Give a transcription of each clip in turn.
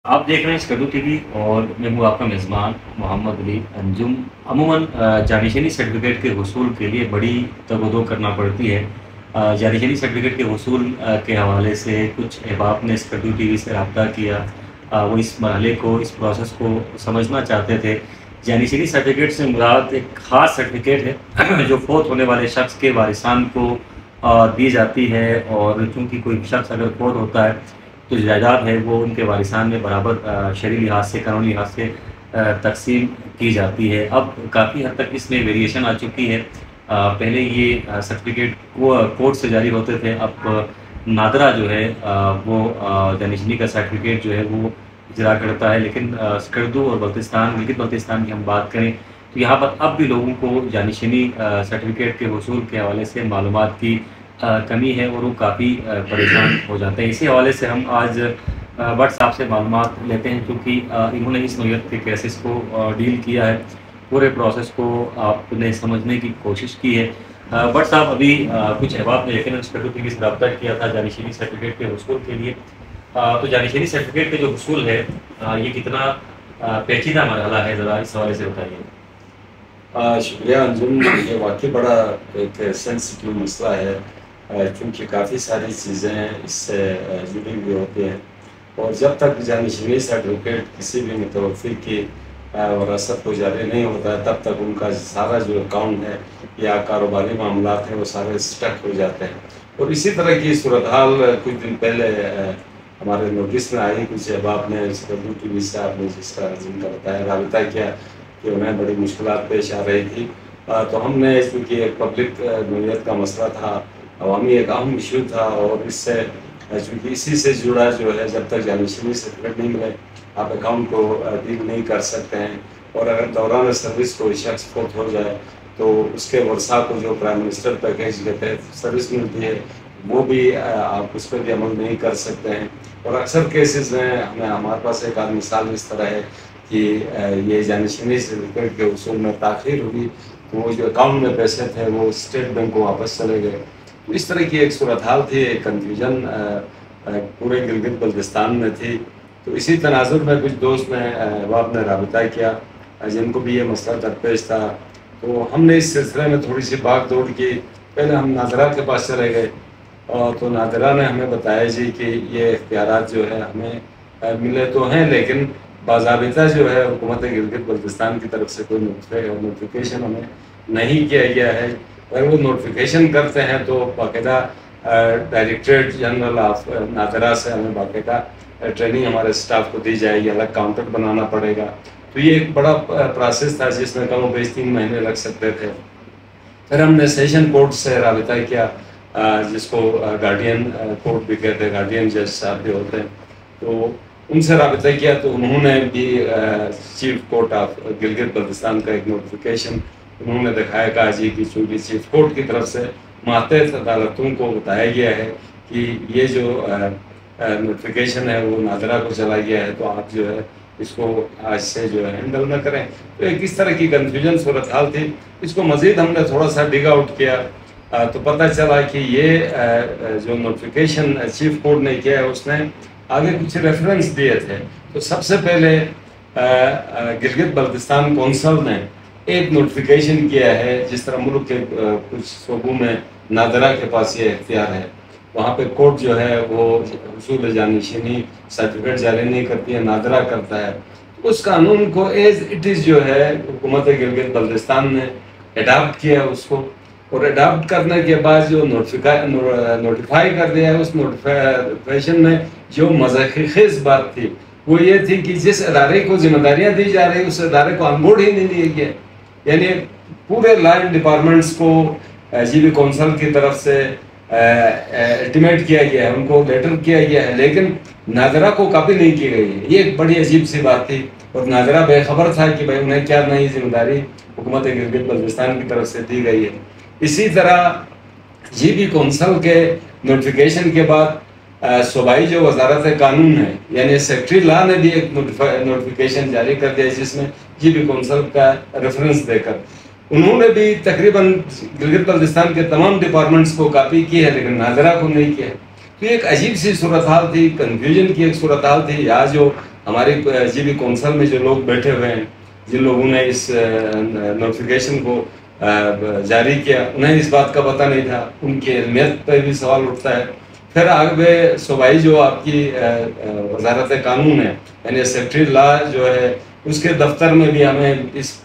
آپ دیکھ رہے ہیں اسکڈو ٹی وی اور میں ہوں آپ کا میزبان محمد علی انجم۔ عموماً جانشینی سرٹیفکیٹ کے حصول کے لیے بڑی تگ و دو کرنا پڑتی ہے۔ جانشینی سرٹیفکیٹ کے حصول کے حوالے سے کچھ احباب نے اسکڈو ٹی وی سے رابطہ کیا۔ وہ اس مرحلے کو، اس پروسیس کو سمجھنا چاہتے تھے۔ جانشینی سرٹیفکیٹ سے مراد ایک خاص سرٹیفکیٹ ہے جو فوت ہونے والے شخص کے وارثان کو دی جاتی ہے، اور چونکہ کوئی شخص اگر فوت ہوتا ہے تو جو جائیداد ہے وہ ان کے وارثان میں برابر شرعی لحاظ سے، قانونی لحاظ سے تقسیم کی جاتی ہے۔ اب کافی حد تک اس میں ویریشن آ چکی ہے۔ پہلے یہ سرٹیفکیٹ کورٹ سے جاری ہوتے تھے، اب نادرہ جو ہے وہ جانشینی کا سرٹیفکیٹ جو ہے وہ اجرا کرتا ہے۔ لیکن اسکردو اور بلتستان، گلگت بلتستان کی ہم بات کریں تو یہاں پر اب بھی لوگوں کو جانشینی سرٹیفکیٹ کے حصول کے حوالے سے معلومات کی کمی ہے، اور وہ کافی پریشان ہو جاتے ہیں۔ اسی حوالے سے ہم آج بٹ صاحب سے معلومات لیتے ہیں، کیونکہ انہوں نے اس نوعیت کے کیسز کو ڈیل کیا ہے، پورے پروسیس کو آپ نے سمجھنے کی کوشش کی ہے۔ بٹ صاحب، ابھی کچھ احباب نے یقیناً اسکڈو ٹی وی سے رابطہ کیا تھا جانشینی سرٹیفکیٹ کے حصول کے لیے، تو جانشینی سرٹیفکیٹ کا جو حصول ہے یہ کتنا پیچیدہ مرحلہ ہے، ذرا اس حوالے سے بتائیے۔ شکریہ انجم، یہ واقعی بڑا ایک سینسٹیو مسئلہ ہے، چونکہ کافی ساری چیزیں اس سے جڑی ہوئی ہوتی ہیں، اور جب تک جانشینی سرٹیفکیٹ کسی بھی متوفی کی وراثت کو جاری نہیں ہوتا ہے، تب تک ان کا سارا جو اکاؤنٹ ہے یا کاروباری معاملات ہیں وہ سارے سٹک ہو جاتے ہیں۔ اور اسی طرح کی صورتحال کچھ دن پہلے ہمارے نوٹس میں آئی۔ کچھ احباب نے اسکڈو ٹی وی سے، آپ نے جس کا جن کا بتایا، رابطہ کیا کہ انہیں بڑی مشکلات پیش آ رہی تھی، تو ہم نے چونکہ ایک پبلک نوعیت کا مسئلہ تھا، عوامی ایک اہم ایشو تھا، اور اس سے چونکہ اسی سے جڑا جو ہے، جب تک جانشینی سرٹیفکیٹ نہیں ملے آپ اکاؤنٹ کو ڈیل نہیں کر سکتے ہیں، اور اگر دوران سروس کوئی شخص فوت ہو جائے تو اس کے ورثاء کو جو پرائم منسٹر پیکیج کے تحت سروس ملتی ہے وہ بھی آپ اس پر بھی عمل نہیں کر سکتے ہیں۔ اور اکثر کیسز میں ہمارے پاس ایک آدھ مثال اس طرح ہے کہ یہ جانشینی سرٹیفکیٹ کے حصول میں تاخیر ہوئی تو وہ جو اکاؤنٹ میں پیسے تھے وہ اسٹیٹ بینک کو واپس چلے گئے۔ تو اس طرح کی ایک صورتحال تھی، ایک کنفیوژن پورے گلگت بلتستان میں تھی۔ تو اسی تناظر میں کچھ دوست نے احباب نے رابطہ کیا جن کو بھی یہ مسئلہ درپیش تھا، تو ہم نے اس سلسلے میں تھوڑی سی بھاگ دوڑ کی۔ پہلے ہم ناظرہ کے پاس چلے گئے، تو ناظرہ نے ہمیں بتایا جی کہ یہ اختیارات جو ہے ہمیں ملے تو ہیں، لیکن باضابطہ جو ہے حکومت گلگت بلتستان کی طرف سے کوئی نوٹیفیکیشن ہمیں نہیں کیا گیا ہے۔ اگر وہ نوٹیفیکیشن کرتے ہیں تو باقاعدہ ڈائریکٹریٹ جنرل آف ناظرہ سے ہمیں باقاعدہ ٹریننگ ہمارے اسٹاف کو دی جائے گی، الگ کاؤنٹر بنانا پڑے گا۔ تو یہ ایک بڑا پروسیس تھا جس میں کم و بیش 3 مہینے لگ سکتے تھے۔ پھر ہم نے سیشن کورٹ سے رابطہ کیا، جس کو گارڈین کورٹ بھی کہتے ہیں، گارڈین جج صاحب بھی ہوتے ہیں، تو ان سے رابطہ کیا تو انہوں نے بھی chief court of Gilgit Baltistan کا ایک نوٹیفیکیشن انہوں نے دکھایا، کہا جی کہ چونکہ چیف کورٹ کی طرف سے ماتحت عدالتوں کو بتایا گیا ہے کہ یہ جو نوٹیفیکیشن ہے وہ ناظرہ کو چلا گیا ہے، تو آپ جو ہے اس کو آج سے جو ہے ہینڈل نہ کریں۔ تو ایک اس طرح کی کنفیوژن صورتحال تھی۔ اس کو مزید ہم نے تھوڑا سا ڈگ آؤٹ کیا تو پتہ چلا کہ یہ جو نوٹیفیکیشن چیف کورٹ نے کیا ہے اس نے آگے کچھ ریفرنس دیے تھے۔ تو سب سے پہلے گلگت بلتستان کونسل نے ایک نوٹیفیکیشن کیا ہے، جس طرح ملک کے کچھ صوبوں میں ناظرہ کے پاس یہ اختیار ہے، وہاں پہ کورٹ جو ہے وہ حصول جانشینی سرٹیفکیٹ جاری نہیں کرتی ہے، ناظرہ کرتا ہے۔ اس قانون کو ایز اٹ از جو ہے حکومت گلگت بلتستان نے اڈاپٹ کیا اس کو، اور اڈاپٹ کرنے کے بعد جو نوٹیفائی کر دیا ہے، اس نوٹیفیکیشن میں جو مضحکہ خیز بات تھی وہ یہ تھی کہ جس ادارے کو ذمہ داریاں دی جا رہی اس ادارے کو آن بورڈ ہی نہیں لیا گیا۔ یعنی پورے لائن ڈپارٹمنٹس کو جی بی کونسل کی طرف سے الٹیمیٹ کیا گیا ہے، ان کو لیٹر کیا گیا ہے، لیکن ناظرہ کو کاپی نہیں کی گئی ہے۔ یہ ایک بڑی عجیب سی بات تھی، اور ناظرہ بے خبر تھا کہ بھائی انہیں کیا نئی ذمہ داری حکومت گلگت بلتستان کی طرف سے دی گئی ہے۔ اسی طرح جی بی کونسل کے نوٹیفیکیشن کے بعد صوبائی جو وزارت قانون ہے یعنی سیکرٹری لا نے بھی ایک نوٹیفیکیشن جاری کر دیا، جس میں جی بی کونسل کا ریفرنس دے کر انہوں نے بھی تقریباً گلگت بلتستان کے تمام ڈپارٹمنٹس کو کاپی کی ہے، لیکن ناظرہ کو نہیں کیا ہے۔ تو یہ ایک عجیب سی صورتحال تھی، کنفیوژن کی ایک صورتحال تھی۔ یا جو ہماری جی بی کونسل میں جو لوگ بیٹھے ہوئے ہیں، جن لوگوں نے اس نوٹیفیکیشن کو جاری کیا، انہیں اس بات کا پتہ نہیں تھا، ان کی علمیت پہ بھی سوال اٹھتا ہے۔ پھر آگے صوبائی جو آپ کی وزارت قانون ہے، یعنی سیکٹری لا جو ہے، اس کے دفتر میں بھی ہمیں اس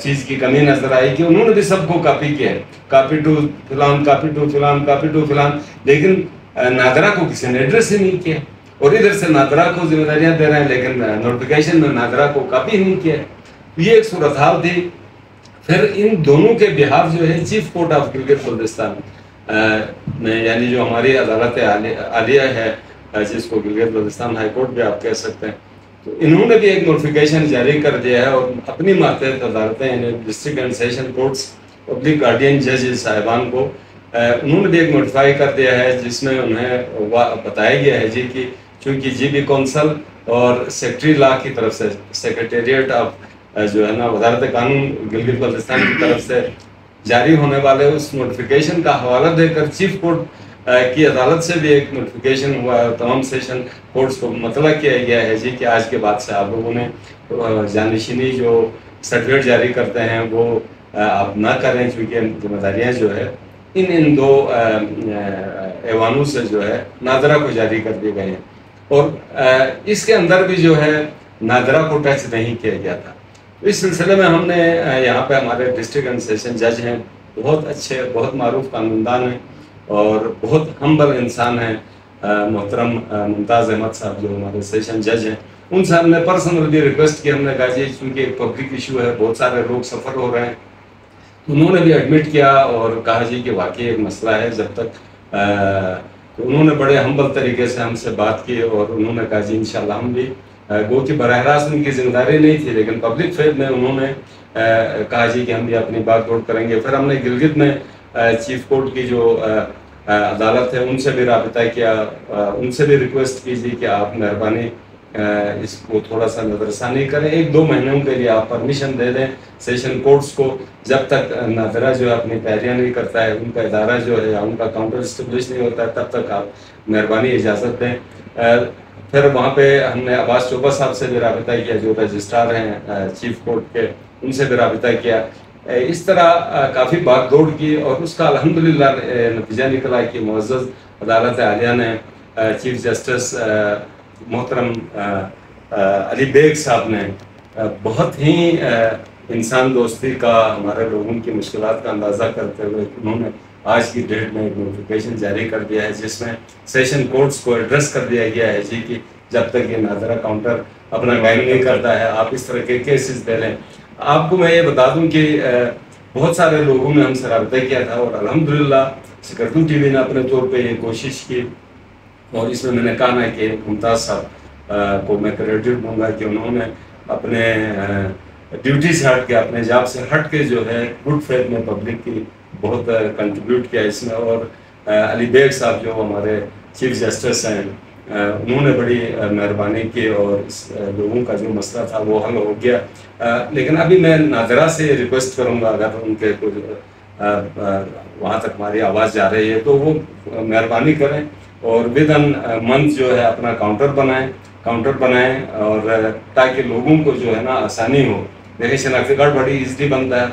چیز کی کمی نظر آئی کہ انہوں نے بھی سب کو کاپی کیا ہے، کاپی ٹو فلان، کاپی ٹو فلان، کاپی ٹو فلان، لیکن نادرا کو کسی نے ایڈریس ہی نہیں کیا، اور ادھر سے نادرا کو ذمہ داریاں دے رہے ہیں لیکن نوٹیفیکیشن میں نادرا کو کاپی نہیں کیا۔ یہ ایک صورتحال تھی۔ پھر ان دونوں کے بہاف جو ہے chief court of Gilgit Baltistan میں، یعنی جو ہماری عدالت عالیہ ہے، جس کو گلگت بلتستان ہائی کورٹ بھی آپ کہہ سکتے ہیں، تو انہوں نے بھی ایک نوٹیفیکیشن جاری کر دیا ہے، اور اپنی ماتحت عدالتیں، یعنی district and session courts, public guardian ججز صاحبان کو انہوں نے بھی ایک نوٹیفائی کر دیا ہے، جس میں انہیں بتایا گیا ہے جی کہ چونکہ جی بی کونسل اور سیکٹری لا کی طرف سے، سیکریٹریٹ آف جو ہے نا وزارت قانون گلگت بلتستان کی طرف سے جاری ہونے والے اس نوٹیفیکیشن کا حوالہ دے کر چیف کورٹ کی عدالت سے بھی ایک نوٹیفیکیشن ہوا ہے، تمام سیشن کورٹس کو مطلع کیا گیا ہے جی کہ آج کے بعد سے آپ لوگوں نے جانشینی جو سرٹیفکیٹ جاری کرتے ہیں وہ آپ نہ کریں، چونکہ ذمہ داریاں جو ہے ان دو ایوانوں سے جو ہے نادرا کو جاری کر دی گئے ہیں، اور اس کے اندر بھی جو ہے نادرا کو ٹچ نہیں کیا گیا تھا۔ اس سلسلے میں ہم نے یہاں پہ ہمارے ڈسٹرکٹ اینڈ سیشن جج ہیں، بہت اچھے، بہت معروف قانوندان ہیں اور بہت ہمبل انسان ہیں، محترم ممتاز احمد صاحب جو ہمارے سیشن جج ہیں، ان سے ہم نے پرسنلی ریکویسٹ کی، ہم نے کہا جی چونکہ ایک پبلک ایشو ہے، بہت سارے لوگ سفر ہو رہے ہیں، انہوں نے بھی ایڈمٹ کیا اور کہا جی کہ واقعی ایک مسئلہ ہے، جب تک انہوں نے بڑے ہمبل طریقے سے ہم سے بات کی، اور انہوں نے کہا جی انشاءاللہ ہم بھی، گو کہ براہ راست ان کی ذمہ داری نہیں تھی لیکن پبلک فیتھ میں انہوں نے کہا جی کہ ہم بھی اپنی بات نوٹ کریں گے۔ پھر ہم نے گلگت میں چیف کورٹ کی جو عدالت ہے ان سے بھی رابطہ کیا، ان سے بھی ریکویسٹ کی جی کہ آپ مہربانی اس کو تھوڑا سا نظر ثانی کریں، 1-2 مہینوں کے لیے آپ پرمیشن دے دیں سیشن کورٹس کو، جب تک نادرا جو ہے اپنی تیاریاں نہیں کرتا ہے، ان کا ادارہ جو ہے یا ان کا کاؤنٹر اسٹیبلش نہیں ہوتا ہے، تب تک آپ مہربانی اجازت دیں۔ پھر وہاں پہ ہم نے عباس چوبہ صاحب سے بھی رابطہ کیا جو رجسٹرار ہیں چیف کورٹ کے، ان سے بھی رابطہ کیا۔ اس طرح کافی بات دوڑ کی اور اس کا الحمدللہ نتیجہ نکلا کہ معزز عدالت عالیہ نے چیف جسٹس محترم علی بیگ صاحب نے بہت ہی انسان دوستی کا، ہمارے لوگوں کی مشکلات کا اندازہ کرتے ہوئے انہوں نے آج کی ڈیٹ میں ایک نوٹیفیکیشن جاری کر دیا ہے، جس میں سیشن کورٹس کو ایڈریس کر دیا گیا ہے جی کہ جب تک یہ نادرا کاؤنٹر اپنا قائم نہیں کرتا ہے آپ اس طرح کے کیسز دے لیں۔ آپ کو میں یہ بتا دوں کہ بہت سارے لوگوں نے ہم سے رابطہ کیا تھا، اور الحمدللہ سکرٹو ٹی وی نے اپنے طور پہ یہ کوشش کی، اور اس میں نے کہا نا کہ ممتاز صاحب کو میں کریڈٹ دوں گا کہ انہوں نے اپنے ڈیوٹی سے ہٹ کے، اپنے جاب سے ہٹ کے جو ہے گڈ فیتھ میں پبلک کی بہت کنٹریبیوٹ کیا اس میں، اور علی بیگ صاحب جو ہمارے چیف جسٹس ہیں انہوں نے بڑی مہربانی کی اور لوگوں کا جو مسئلہ تھا وہ حل ہو گیا۔ لیکن ابھی میں نادرا سے ریکویسٹ کروں گا، اگر ان کے کچھ وہاں تک ہماری آواز جا رہی ہے تو وہ مہربانی کریں اور ود ان منتھ جو ہے اپنا کاؤنٹر بنائیں اور تاکہ لوگوں کو جو ہے نا آسانی ہو۔ دیکھیں شناختی کارڈ بڑی ایزلی بنتا ہے،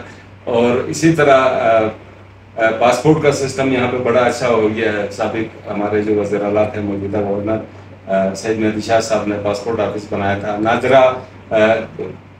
اور اسی طرح پاسپورٹ کا سسٹم یہاں پہ بڑا اچھا ہو گیا ہے۔ سابق ہمارے جو وزیر اعلیٰ تھے، موجودہ گورنر سید مہدی شاہ صاحب نے پاسپورٹ آفس بنایا تھا، نادرا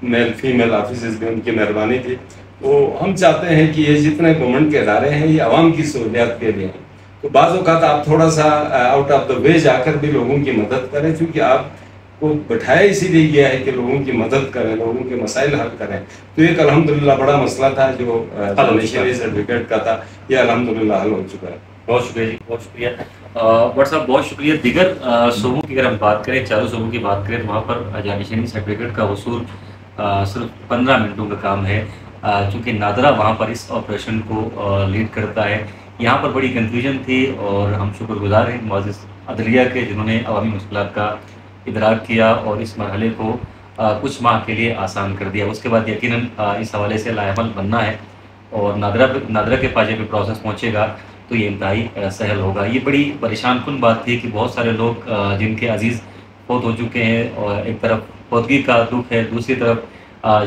میل فیمیل آفیسز بھی ان کی مہربانی تھی۔ تو ہم چاہتے ہیں کہ یہ جتنے گورنمنٹ کے ادارے ہیں یہ عوام کی سہولیات کے لیے ہیں، تو بعض اوقات آپ تھوڑا سا آؤٹ آف دا وے جا کر بھی لوگوں کی مدد کریں، چونکہ آپ کو بٹھایا اسی لیے گیا ہے کہ لوگوں کی مدد کریں، لوگوں کے مسائل حل کریں۔ تو ایک الحمدللہ بڑا مسئلہ تھا جو جانشینی سرٹیفکیٹ کا تھا، یہ الحمدللہ حل ہو چکا ہے۔ بہت شکریہ جی، بہت شکریہ بٹ صاحب، بہت شکریہ۔ دیگر صوبوں کی اگر ہم بات کریں، چاروں صوبوں کی بات کریں، تو وہاں پر جانشینی سرٹیفکیٹ کا وصول صرف 15 منٹوں کا کام ہے، چونکہ نادرا وہاں پر اس آپریشن کو لیڈ کرتا ہے۔ یہاں پر بڑی کنفیوژن تھی، اور ہم شکر گزار ہیں معزز عدلیہ کے جنہوں نے عوامی مشکلات کا ادراک کیا اور اس مرحلے کو کچھ ماہ کے لیے آسان کر دیا۔ اس کے بعد یقیناً اس حوالے سے لاعمل بننا ہے، اور نادرا کے پاس جب پروسیس پہنچے گا تو یہ انتہائی سہل ہوگا۔ یہ بڑی پریشان کن بات تھی کہ بہت سارے لوگ جن کے عزیز فوت ہو چکے ہیں، اور ایک طرف فوتگی کا دکھ ہے، دوسری طرف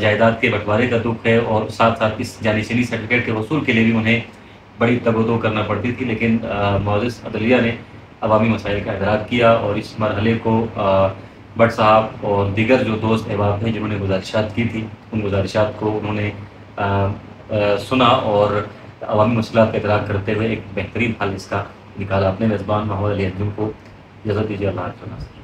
جائیداد کے بٹوارے کا دکھ ہے، اور ساتھ ساتھ اس جانشینی سرٹیفکیٹ کے حصول کے لیے بھی انہیں بڑی تگ و دو کرنا پڑتی تھی، لیکن معزز عدلیہ نے عوامی مسائل کا ادراک کیا اور اس مرحلے کو بٹ صاحب اور دیگر جو دوست احباب ہیں جنہوں نے گزارشات کی تھی، ان گزارشات کو انہوں نے سنا اور عوامی مسئلات کا ادراک کرتے ہوئے ایک بہترین حل اس کا نکالا۔ اپنے میزبان محمد علی انجم کو اجازت دیجیے، اللہ حافظ۔